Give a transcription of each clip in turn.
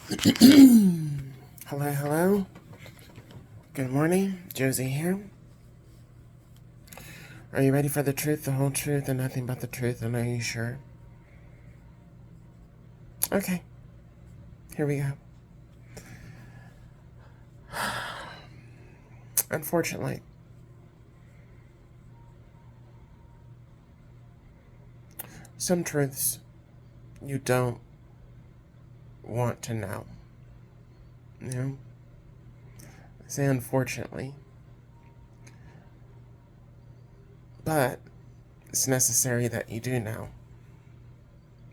Hello, hello. Good morning. Josie here. Are you ready for the truth, the whole truth, and nothing but the truth? And are you sure? Okay, here we go. Unfortunately, some truths you don't want to know. You know? I say unfortunately, but it's necessary that you do know.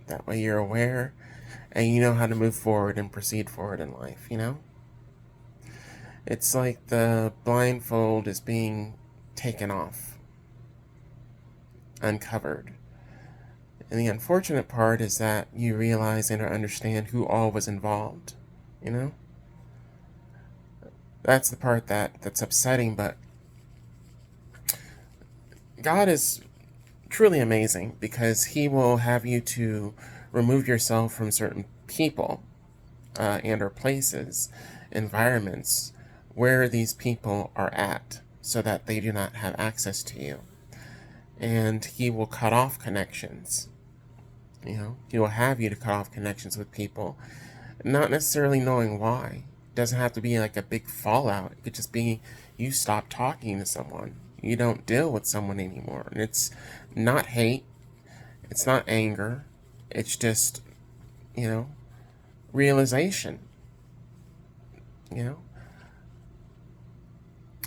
That way you're aware and you know how to move forward and proceed forward in life, you know? It's like the blindfold is being taken off, uncovered. And the unfortunate part is that you realize and understand who all was involved, you know? That's the part that's upsetting, but God is truly amazing because He will have you to remove yourself from certain people and or places, environments where these people are at so that they do not have access to you. And He will cut off connections. You know, He will have you to cut off connections with people, not necessarily knowing why. It doesn't have to be like a big fallout. It could just be you stop talking to someone. You don't deal with someone anymore. And it's not hate, it's not anger, it's just, you know, realization. You know,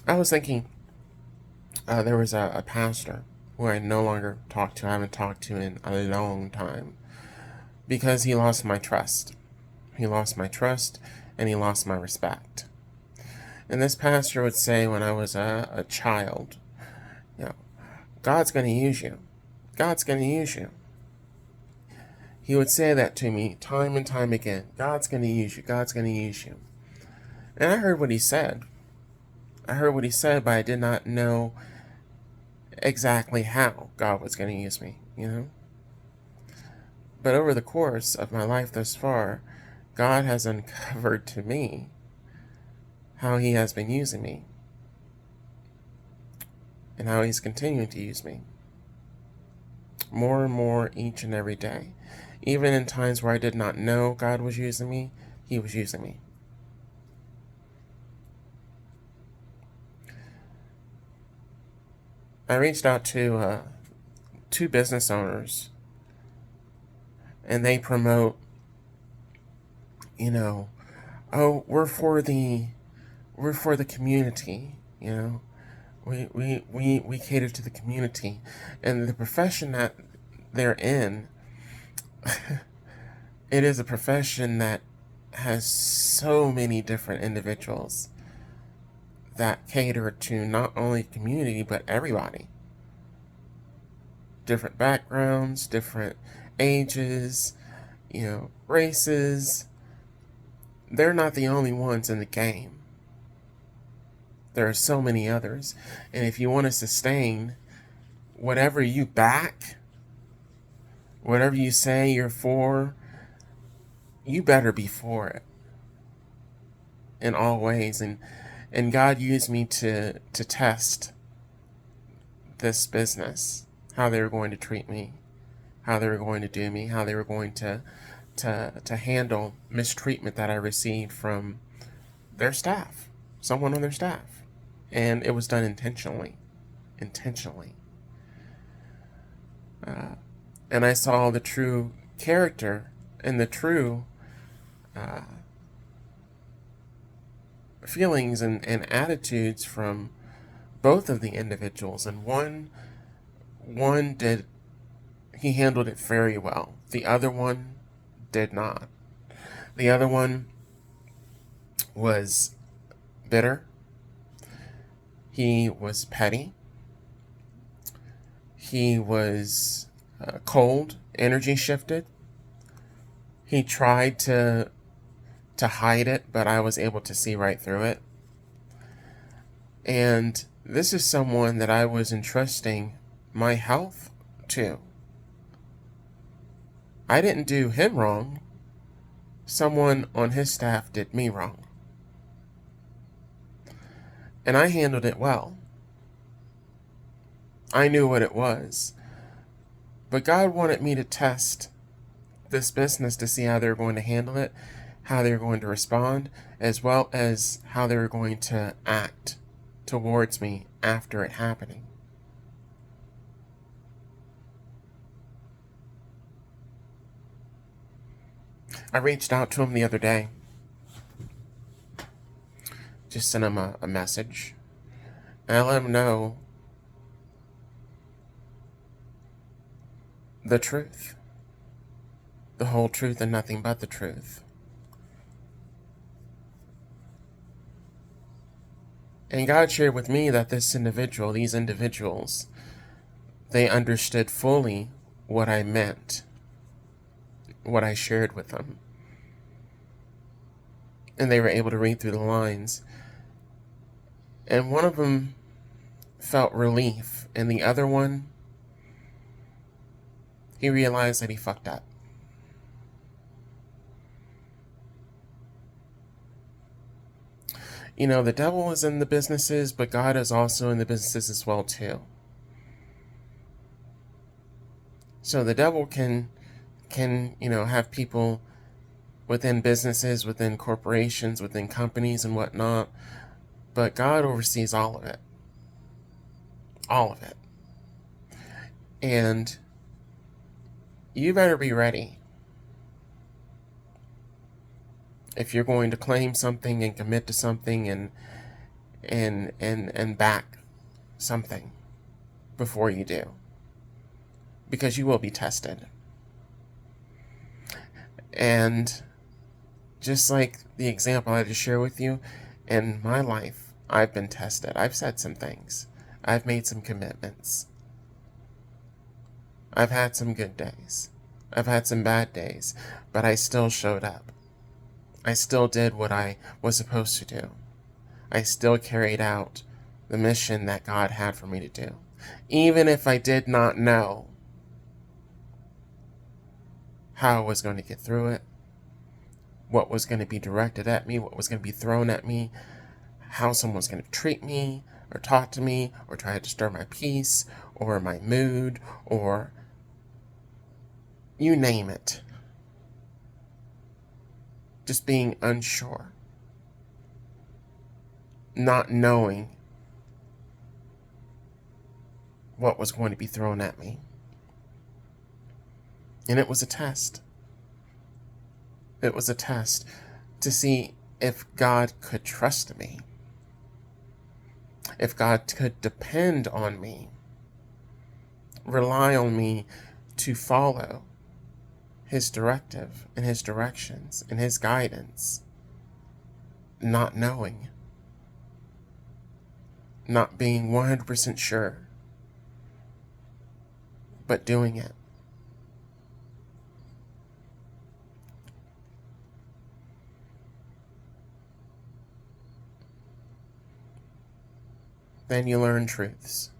I was thinking there was a pastor who I no longer talk to, I haven't talked to in a long time because he lost my trust. He lost my trust and he lost my respect. And this pastor would say when I was a child, you know, God's going to use you. God's going to use you. He would say that to me time and time again. God's going to use you. God's going to use you. And I heard what he said. I heard what he said, but I did not know exactly how God was going to use me, you know? But over the course of my life thus far, God has uncovered to me how He has been using me and how He's continuing to use me more and more each and every day. Even in times where I did not know God was using me, He was using me. I reached out to two business owners, and they promote, you know, oh, we're for the community, you know. We cater to the community. And the profession that they're in, it is a profession that has so many different individuals that cater to not only community but everybody. Different backgrounds, different ages, you know, races. They're not the only ones in the game. There are so many others. And if you want to sustain whatever you back, whatever you say you're for, you better be for it in all ways. And God used me to test this business, how they were going to treat me, how they were going to do me, how they were going to handle mistreatment that I received from their staff, someone on their staff. And it was done intentionally. And I saw the true character and the true feelings and attitudes from both of the individuals. And one did, he handled it very well. The other one did not. The other one was bitter. He was petty. He was cold, energy shifted. He tried to hide it, but I was able to see right through it. And this is someone that I was entrusting my health to. I didn't do him wrong. someone on his staff did me wrong. And I handled it well. I knew what it was. But God wanted me to test this business to see how they were going to handle it, how they were going to respond, as well as how they were going to act towards me after it happening. I reached out to him the other day. Just sent him a message. And I let him know the truth. The whole truth and nothing but the truth. And God shared with me that these individuals, they understood fully what I meant, what I shared with them. And they were able to read through the lines. And one of them felt relief, and the other one, he realized that he fucked up. You know, the devil is in the businesses, but God is also in the businesses as well, too. So the devil can have people within businesses, within corporations, within companies and whatnot, but God oversees all of it. All of it. And you better be ready. If you're going to claim something and commit to something and back something before you do. Because you will be tested. And just like the example I just shared with you, in my life, I've been tested. I've said some things. I've made some commitments. I've had some good days. I've had some bad days. But I still showed up. I still did what I was supposed to do. I still carried out the mission that God had for me to do. Even if I did not know how I was going to get through it, what was going to be directed at me, what was going to be thrown at me, how someone was going to treat me, or talk to me, or try to disturb my peace, or my mood, or you name it. Just being unsure. Not knowing what was going to be thrown at me. And it was a test. It was a test to see if God could trust me. If God could depend on me. Rely on me to follow His directive and His directions and His guidance. Not knowing. Not being 100% sure. But doing it. Then you learn truths.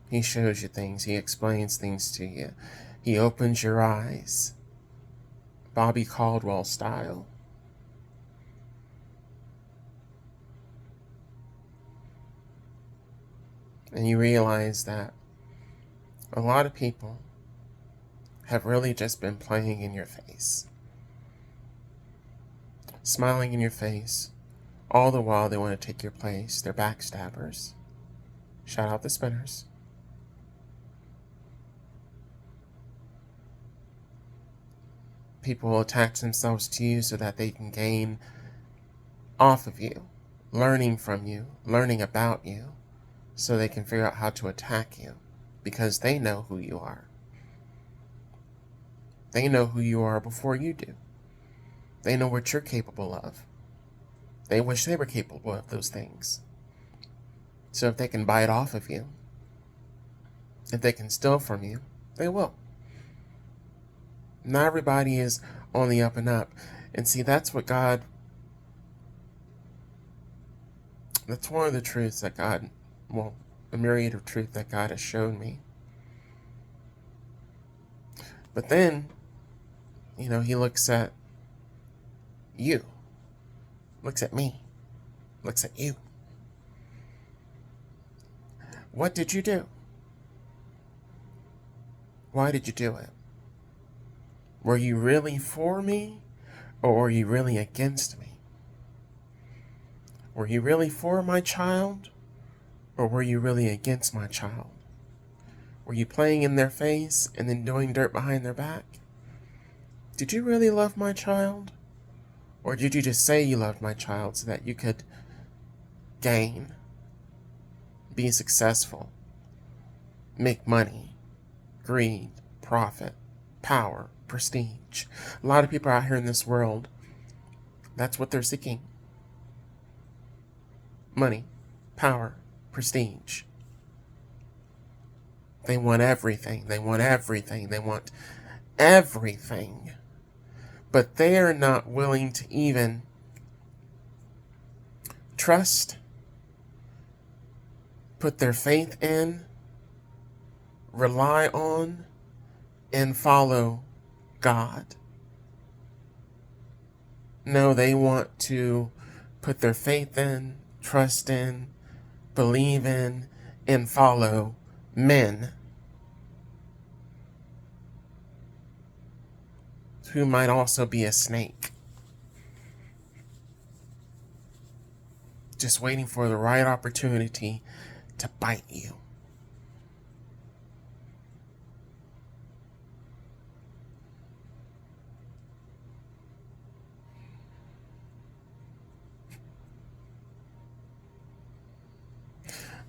He shows you things. He explains things to you. He opens your eyes. Bobby Caldwell style. And you realize that a lot of people have really just been playing in your face. Smiling in your face. All the while they want to take your place. They're backstabbers. Shout out the spinners. People will attach themselves to you so that they can gain off of you, learning from you, learning about you, so they can figure out how to attack you, because they know who you are. They know who you are before you do. They know what you're capable of. They wish they were capable of those things. So if they can buy it off of you, if they can steal from you, they will. Not everybody is on the up and up. And see, that's one of the truths that God, a myriad of truth that God has shown me. But then, He looks at you, looks at me, looks at you. What did you do? Why did you do it? Were you really for me, or were you really against me? Were you really for my child, or were you really against my child? Were you playing in their face and then doing dirt behind their back? Did you really love my child? Or did you just say you loved my child so that you could gain, be successful, make money, greed, profit, power, prestige? A lot of people out here in this world, that's what they're seeking. Money, power, prestige. They want everything. They want everything. They want everything. But they are not willing to even trust, put their faith in, rely on, and follow God. No, they want to put their faith in, trust in, believe in, and follow men who might also be a snake, just waiting for the right opportunity to bite you.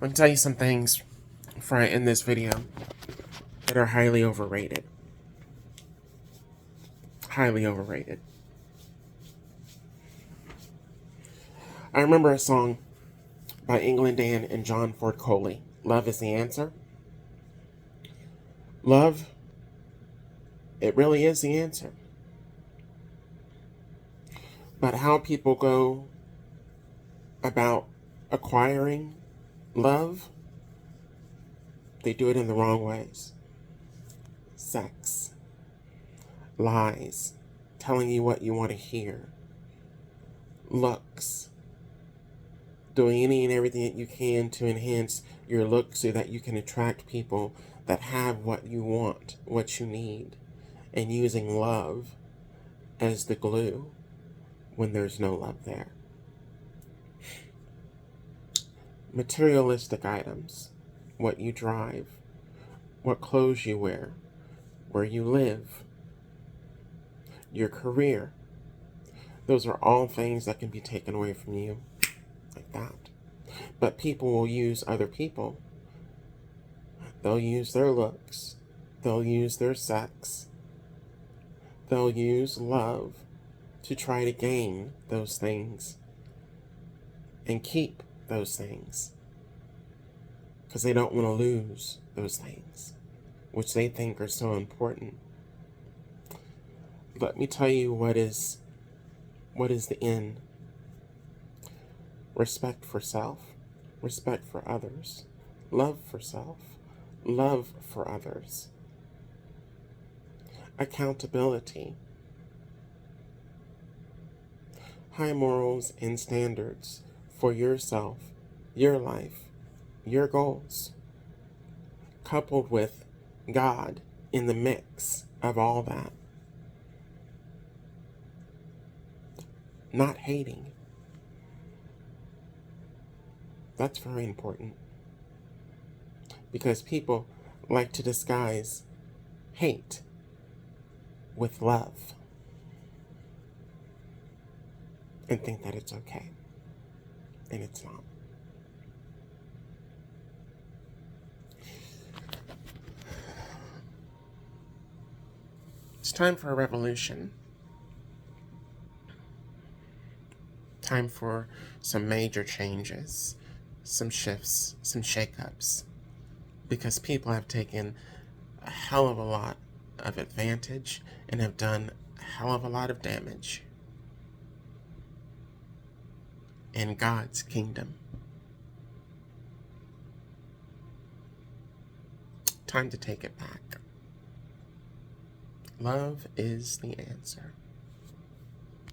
Let me tell you some things before I end this video that are highly overrated. Highly overrated. I remember a song by England Dan and John Ford Coley. Love is the answer. Love, it really is the answer. But how people go about acquiring love, they do it in the wrong ways. Sex, lies, telling you what you want to hear, looks, doing any and everything that you can to enhance your look so that you can attract people that have what you want, what you need, and using love as the glue when there's no love there. Materialistic items, what you drive, what clothes you wear, where you live, your career. Those are all things that can be taken away from you like that. But people will use other people. They'll use their looks. They'll use their sex. They'll use love to try to gain those things and keep those things, because they don't want to lose those things, which they think are so important. Let me tell you what is the end. Respect for self, respect for others, love for self, love for others, accountability, high morals and standards for yourself, your life, your goals, coupled with God in the mix of all that. Not hating. That's very important, because people like to disguise hate with love and think that it's okay, and it's not. It's time for a revolution. Time for some major changes, some shifts, some shakeups, because people have taken a hell of a lot of advantage and have done a hell of a lot of damage in God's kingdom. Time to take it back. Love is the answer.